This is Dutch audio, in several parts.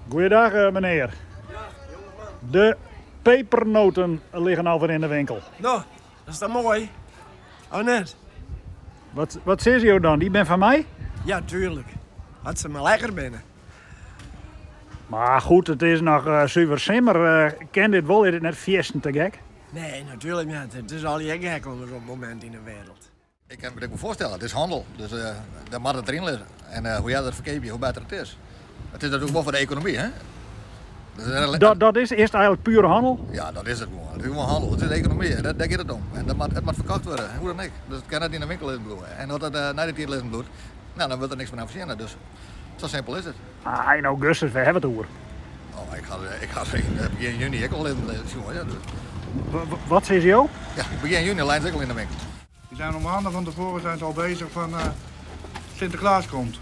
Goeiedag meneer. De pepernoten liggen alweer in de winkel. Nou, dat is dan mooi. Oh net? Wat zegt u dan? Die ben van mij? Ja, tuurlijk. Had ze maar lekker binnen. Maar goed, het is nog zuiver simmer. Ken dit wel? Is het net feesten te gek? Nee, natuurlijk niet. Het is al je gek op zo'n moment in de wereld. Ik kan me voorstellen, het is handel. Dus daar moet het erin liggen. En hoe jij dat verkeert, hoe beter het is. Het is natuurlijk wel voor de economie, hè? Dat is eerst eigenlijk pure handel. Ja, dat is het gewoon. Het is gewoon handel. Het is de economie. Daar gaat het om. En het moet verkocht worden. Hoe dan ook. Dus het kan net in de winkel in bloeien. En als het na de tijd lezen bloed, nou, dan wordt er niks meer aan verzinnen. Dus zo simpel is het. In augustus, we hebben het over. Oh, ik ga begin juni ik al lezen, jongen. Ja, dus. Wat zegt u? Ja, begin juni lijnt ik al in de winkel. Die zijn al maanden van tevoren zijn ze al bezig van Sinterklaas komt.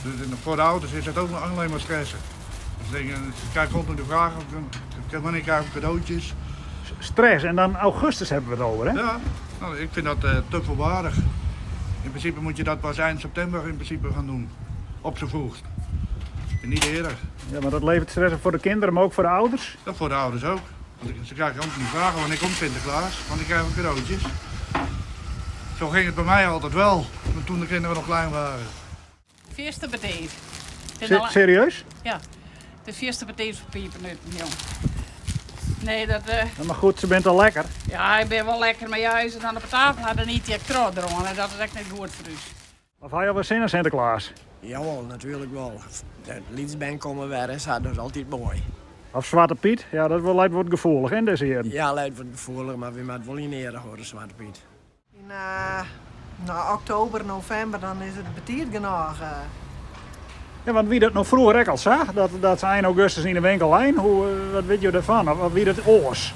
Dus voor de ouders is het ook nog alleen maar stressen. Dus ik krijg continu vragen, wanneer krijg ik cadeautjes? Stress, en dan augustus hebben we het over, hè? Ja, nou, ik vind dat te voorwaardig. In principe moet je dat pas eind september in principe gaan doen. Op z'n vroegst. En niet eerder. Ja, maar dat levert stress op voor de kinderen, maar ook voor de ouders. Dat voor de ouders ook. Want ze krijgen continu vragen wanneer komt Sinterklaas, wanneer krijgen we cadeautjes. Zo ging het bij mij altijd wel, toen de kinderen nog klein waren. Vierste beteet. Serieus? Ja, de vierste beteet voor pepernoten, jong. Nee, dat... Ja, maar goed, ze bent al lekker. Ja, ik ben wel lekker, maar ja, als het aan de tafel hadden niet die kroon erom en dat is echt niet goed voor u. Of had je alweer zin in Sinterklaas? Jawel, natuurlijk wel. De lietsband komen weer en dat is altijd mooi. Of Zwarte Piet? Ja, dat lijkt wordt gevoelig, hè, deze heren? Ja, leidt wat bevoorlijk, maar we moeten wel niet eerder horen, Zwarte Piet. In oktober, november, dan is het betiert genoeg. Ja, want wie dat nog vroeger ook al zag, dat ze eind augustus in de winkel lijn, wat weet je ervan? Of wie dat oors?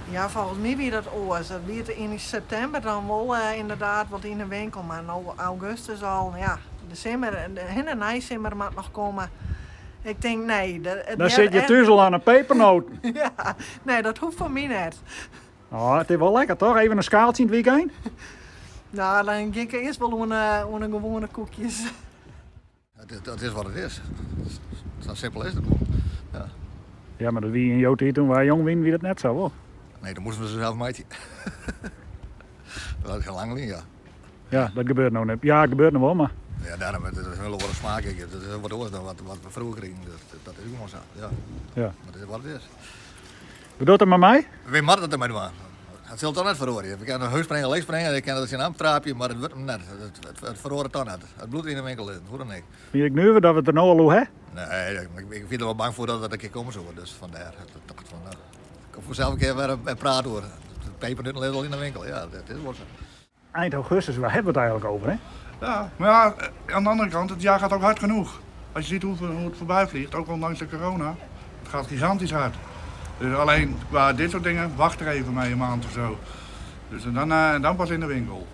Ja, volgens mij wie dat oors. Dat wie het in september dan wel inderdaad wat in de winkel, maar nou augustus al, ja, de simmer, de nijsimmer moet nog komen. Ik denk nee. Dan zit je thuis al aan een pepernoot. Ja, nee, dat hoeft voor mij niet. Oh, het is wel lekker toch? Even een skaaltje in het weekend? Nou, dan ging ik eerst wel een gewone koekjes. Het is wat het is. Zo simpel is het. Ja. Ja, maar dat wie in jouw tijd toen wij jong waren, wie dat net zo hoor. Nee, dan moesten we ze zelf meiden. Dat is heel lang niet, ja. Ja, dat gebeurt nou net. Ja, het gebeurt nog wel, maar... Ja, daarom, het is een hele andere smaak. Het is wat anders dan wat we vroeger kregen. Dat is gewoon zo, ja. Ja. Maar dat is wat het is. Wat doet het met mij? Wie mag het ermee doen? Het zult toch net verhoren. We kunnen heus springen, leeg springen, ik kan het in een traapje, maar het wordt hem net. Het verhoort toch net. Het bloed in de winkel is, hoe dan ook. Vind ik nu dat we het er nou al hoe hè? Nee, ik vind er wel bang voor dat het een keer komen zou. Dus vandaar. Ik hoef zelf een keer weer praten hoor. De pepernutten liggen al in de winkel, ja, dat is wel zo. Eind augustus, waar hebben we het eigenlijk over, hè? Ja, maar ja, aan de andere kant, het jaar gaat ook hard genoeg. Als je ziet hoe het voorbij vliegt, ook ondanks de corona, het gaat gigantisch hard. Dus alleen qua dit soort dingen, wacht er even mee een maand of zo. Dus dan pas in de winkel.